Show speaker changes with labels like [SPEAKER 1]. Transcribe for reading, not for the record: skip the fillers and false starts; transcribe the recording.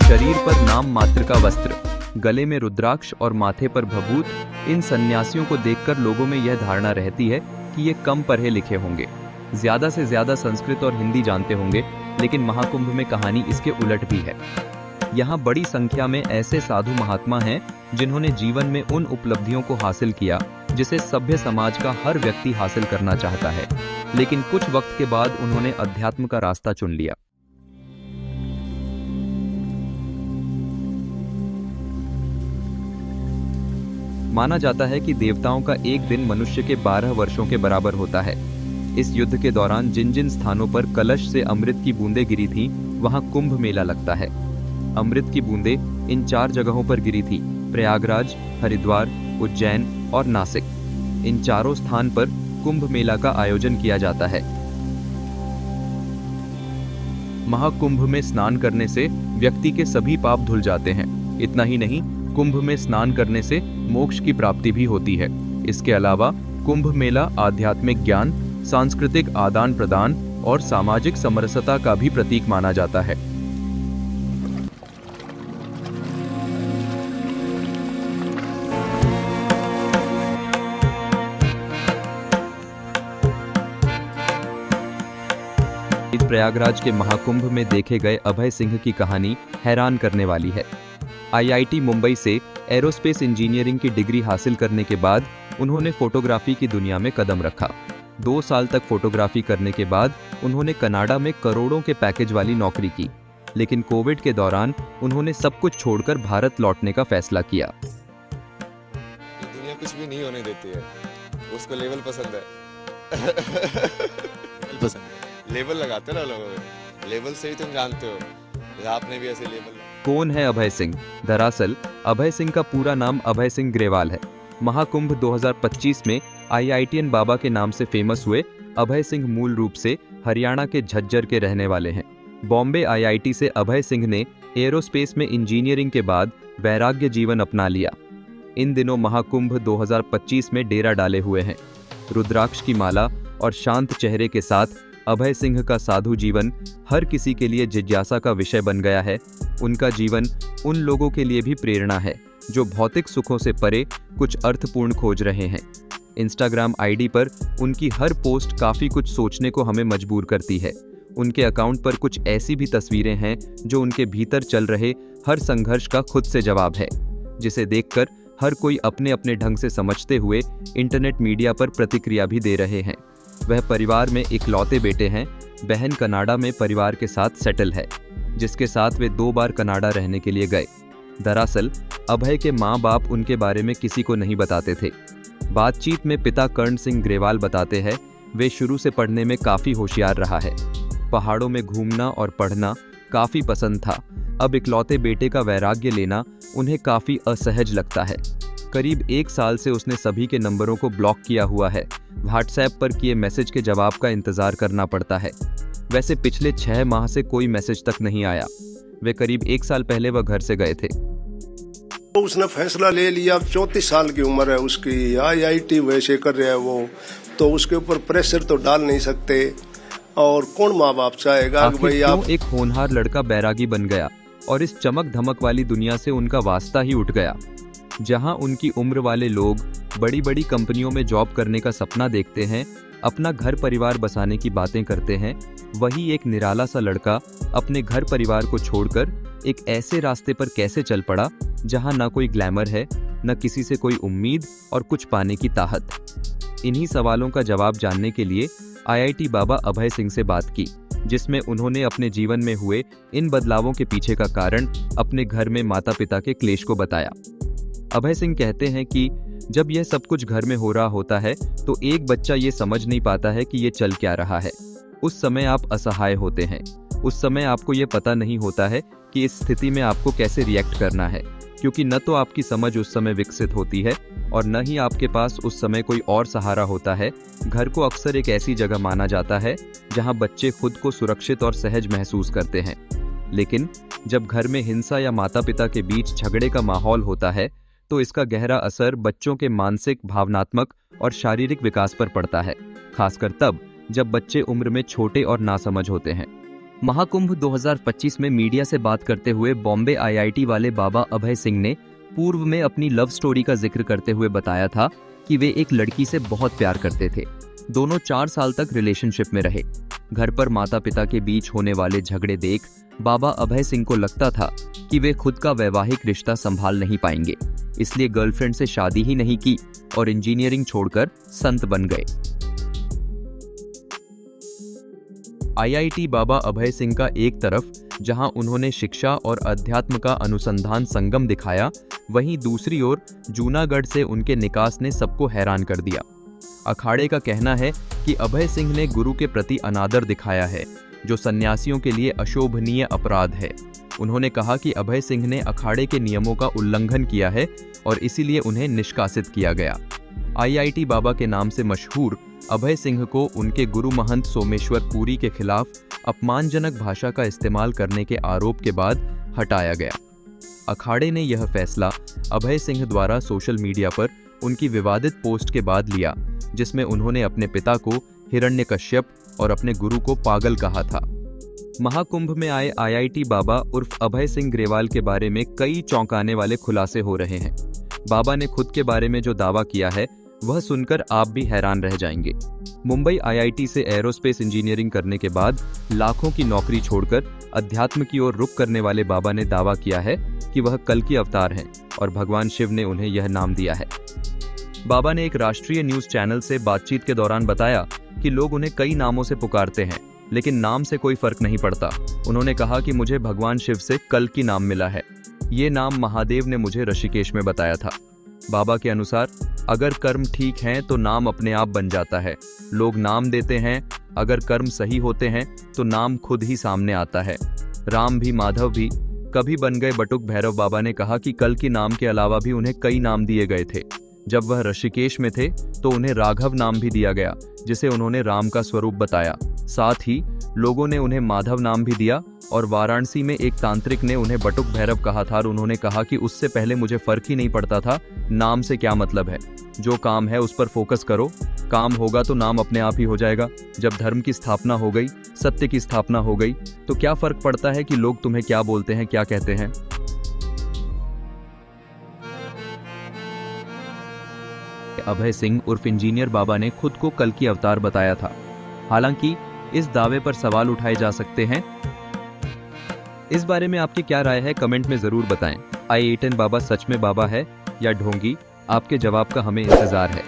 [SPEAKER 1] शरीर पर नाम मात्र का वस्त्र, गले में रुद्राक्ष और माथे पर भभूत, इन सन्यासियों को देखकर लोगों में यह धारणा रहती है कि ये कम पढ़े लिखे होंगे, ज्यादा से ज्यादा संस्कृत और हिंदी जानते होंगे, लेकिन महाकुंभ में कहानी इसके उलट भी है। यहाँ बड़ी संख्या में ऐसे साधु महात्मा हैं जिन्होंने जीवन में उन उपलब्धियों को हासिल किया जिसे सभ्य समाज का हर व्यक्ति हासिल करना चाहता है, लेकिन कुछ वक्त के बाद उन्होंने अध्यात्म का रास्ता चुन लिया। माना जाता है कि देवताओं का एक दिन मनुष्य के 12 वर्षों के बराबर होता है। इस युद्ध के दौरान जिन जिन स्थानों पर कलश से अमृत की बूंदें गिरी थीं, वहां कुंभ मेला लगता है। अमृत की बूंदें इन 4 जगहों पर गिरी थी: प्रयागराज, हरिद्वार, उज्जैन और नासिक। इन चारों स्थान पर कुंभ मेला का आयोजन किया जाता है। महाकुंभ में स्नान करने से व्यक्ति के सभी पाप धुल जाते हैं। इतना ही नहीं, कुंभ में स्नान करने से मोक्ष की प्राप्ति भी होती है। इसके अलावा कुंभ मेला आध्यात्मिक ज्ञान, सांस्कृतिक आदान प्रदान और सामाजिक समरसता का भी प्रतीक माना जाता है। इस प्रयागराज के महाकुंभ में देखे गए अभय सिंह की कहानी हैरान करने वाली है। आईआईटी मुंबई से एरोस्पेस इंजीनियरिंग की डिग्री हासिल करने के बाद उन्होंने फोटोग्राफी की दुनिया में कदम रखा। 2 साल तक फोटोग्राफी करने के बाद उन्होंने कनाडा में करोड़ों के पैकेज वाली नौकरी की, लेकिन कोविड के दौरान उन्होंने सब कुछ छोड़कर भारत लौटने का फैसला किया।
[SPEAKER 2] दुनिया कुछ भी नहीं होने देती है, उसको लेवल पसंद है। पसंद है। लेवल लगाते हो ना लोगों में, लेवल से ही तुम जानते हो, आपने भी ऐसे लेवल।
[SPEAKER 1] कौन है अभय सिंह? दरअसल अभय सिंह का पूरा नाम अभय सिंह ग्रेवाल है। महाकुंभ 2025 में आईआईटीएन बाबा के नाम से फेमस हुए अभय सिंह मूल रूप से हरियाणा के झज्जर के रहने वाले हैं। बॉम्बे आईआईटी से अभय सिंह ने एरोस्पेस में इंजीनियरिंग के बाद वैराग्य जीवन अपना लिया। इन दिनों महाकुंभ 2025 में डेरा डाले हुए हैं। रुद्राक्ष की माला और शांत चेहरे के साथ अभय सिंह का साधु जीवन हर किसी के लिए जिज्ञासा का विषय बन गया है। उनका जीवन उन लोगों के लिए भी प्रेरणा है जो भौतिक सुखों से परे कुछ अर्थपूर्ण खोज रहे हैं। इंस्टाग्राम आईडी पर उनकी हर पोस्ट काफ़ी कुछ सोचने को हमें मजबूर करती है। उनके अकाउंट पर कुछ ऐसी भी तस्वीरें हैं जो उनके भीतर चल रहे हर संघर्ष का खुद से जवाब है, जिसे देखकर हर कोई अपने अपने ढंग से समझते हुए इंटरनेट मीडिया पर प्रतिक्रिया भी दे रहे हैं। वह परिवार में इकलौते बेटे हैं। बहन कनाडा में परिवार के साथ सेटल है, जिसके साथ वे 2 बार कनाडा रहने के लिए गए। दरअसल अभय के माँ बाप उनके बारे में किसी को नहीं बताते थे। बातचीत में पिता कर्ण सिंह ग्रेवाल बताते हैं, वे शुरू से पढ़ने में काफ़ी होशियार रहा है। पहाड़ों में घूमना और पढ़ना काफ़ी पसंद था। अब इकलौते बेटे का वैराग्य लेना उन्हें काफ़ी असहज लगता है। करीब 1 साल से उसने सभी के नंबरों को ब्लॉक किया हुआ है। व्हाट्सएप पर किए मैसेज के जवाब का इंतजार करना पड़ता है। वैसे पिछले 6 माह से कोई मैसेज तक नहीं आया। वे करीब 1 साल पहले वह घर से गए थे।
[SPEAKER 3] तो उसने फैसला ले लिया, 34 साल की उम्र है उसकी, आईआईटी वैसे कर रहा है वो, तो उसके ऊपर प्रेशर तो डाल नहीं सकते। और कौन माँ बाप चाहेगा कि भाई आप।
[SPEAKER 1] एक होनहार लड़का बैरागी बन गया और इस चमक धमक वाली दुनिया से उनका वास्ता ही उठ गया। जहां उनकी उम्र वाले लोग बड़ी बड़ी कंपनियों में जॉब करने का सपना देखते हैं, अपना घर परिवार बसाने की बातें करते हैं, वही एक निराला सा लड़का अपने घर परिवार को छोड़कर एक ऐसे रास्ते पर कैसे चल पड़ा जहां ना कोई ग्लैमर है, न किसी से कोई उम्मीद और कुछ पाने की ताहत। इन्हीं सवालों का जवाब जानने के लिए आईआईटी बाबा अभय सिंह से बात की, जिसमें उन्होंने अपने जीवन में हुए इन बदलावों के पीछे का कारण अपने घर में माता पिता के क्लेश को बताया। अभय सिंह कहते हैं कि जब यह सब कुछ घर में हो रहा होता है तो एक बच्चा ये समझ नहीं पाता है कि ये चल क्या रहा है। उस समय आप असहाय होते हैं। उस समय आपको ये पता नहीं होता है कि इस स्थिति में आपको कैसे रिएक्ट करना है, क्योंकि न तो आपकी समझ उस समय विकसित होती है और न ही आपके पास उस समय कोई और सहारा होता है। घर को अक्सर एक ऐसी जगह माना जाता है जहां बच्चे खुद को सुरक्षित और सहज महसूस करते हैं। लेकिन जब घर में हिंसा या माता पिता के बीच झगड़े का माहौल होता है तो इसका गहरा असर बच्चों के मानसिक, भावनात्मक और शारीरिक विकास पर पड़ता है, खासकर तब जब बच्चे उम्र में छोटे और नासमझ होते हैं। महाकुंभ 2025 में मीडिया से बात करते हुए बॉम्बे आईआईटी वाले बाबा अभय सिंह ने पूर्व में अपनी लव स्टोरी का जिक्र करते हुए बताया था कि वे एक लड़की से बहुत प्यार करते थे। दोनों 4 साल तक रिलेशनशिप में रहे। घर पर माता पिता के बीच होने वाले झगड़े देख बाबा अभय सिंह को लगता था कि वे खुद का वैवाहिक रिश्ता संभाल नहीं पाएंगे, इसलिए गर्लफ्रेंड से शादी ही नहीं की और इंजीनियरिंग छोड़कर संत बन गए। आईआईटी बाबा अभय सिंह का एक तरफ जहां उन्होंने शिक्षा और अध्यात्म का अनुसंधान संगम दिखाया, वहीं दूसरी ओर जूनागढ़ से उनके निकास ने सबको हैरान कर दिया। अखाड़े का कहना है कि अभय सिंह ने गुरु के प्रति अनादर दिखाया है, जो सन्यासियों के लिए अशोभनीय अपराध है। उन्होंने कहा कि अभय सिंह ने अखाड़े के नियमों का उल्लंघन किया है और इसीलिए उन्हें निष्कासित किया गया। आईआईटी बाबा के नाम से मशहूर अभय सिंह को उनके गुरु महंत सोमेश्वर पुरी के खिलाफ अपमानजनक भाषा का इस्तेमाल करने के आरोप के बाद हटाया गया। अखाड़े ने यह फैसला अभय सिंह द्वारा सोशल मीडिया पर उनकी विवादित पोस्ट के बाद लिया, जिसमें उन्होंने अपने पिता को हिरण्यकश्यप और अपने गुरु को पागल कहा था। महाकुंभ में आए आईआईटी बाबा उर्फ अभय सिंह ग्रेवाल के बारे में कई चौंकाने वाले खुलासे हो रहे हैं। बाबा ने खुद के बारे में जो दावा किया है वह सुनकर आप भी हैरान रह जाएंगे। मुंबई आईआईटी से एरोस्पेस इंजीनियरिंग करने के बाद लाखों की नौकरी छोड़कर अध्यात्म की ओर रुख करने वाले बाबा ने दावा किया है कि वह कल की अवतार हैं और भगवान शिव ने उन्हें यह नाम दिया है। बाबा ने एक राष्ट्रीय न्यूज चैनल से बातचीत के दौरान बताया कि लोग उन्हें कई नामों से पुकारते हैं, लेकिन नाम से कोई फर्क नहीं पड़ता। उन्होंने कहा कि मुझे भगवान शिव से कल की नाम मिला है। ये नाम महादेव ने मुझे ऋषिकेश में बताया था। बाबा के अनुसार अगर कर्म ठीक हैं तो नाम अपने आप बन जाता है। लोग नाम देते हैं, अगर कर्म सही होते हैं तो नाम खुद ही सामने आता है। राम भी माधव भी कभी बन गए बटुक भैरव। बाबा ने कहा कि कल के नाम के अलावा भी उन्हें कई नाम दिए गए थे। जब वह ऋषिकेश में थे तो उन्हें राघव नाम भी दिया गया, जिसे उन्होंने राम का स्वरूप बताया। साथ ही लोगों ने उन्हें माधव नाम भी दिया और वाराणसी में एक तांत्रिक ने उन्हें बटुक भैरव कहा था और उन्होंने कहा कि उससे पहले मुझे फर्क ही नहीं पड़ता था नाम से क्या मतलब है। जो काम है उस पर फोकस करो, काम होगा तो नाम अपने आप ही हो जाएगा। जब धर्म की स्थापना हो गई, सत्य की स्थापना हो गई, तो क्या फर्क पड़ता है कि लोग तुम्हें क्या बोलते हैं, क्या कहते हैं। अभय सिंह उर्फ इंजीनियर बाबा ने खुद को कल की अवतार बताया था। हालांकि इस दावे पर सवाल उठाए जा सकते हैं। इस बारे में आपकी क्या राय है, कमेंट में जरूर बताएं। आई 18 बाबा सच में बाबा है या ढोंगी? आपके जवाब का हमें इंतजार है।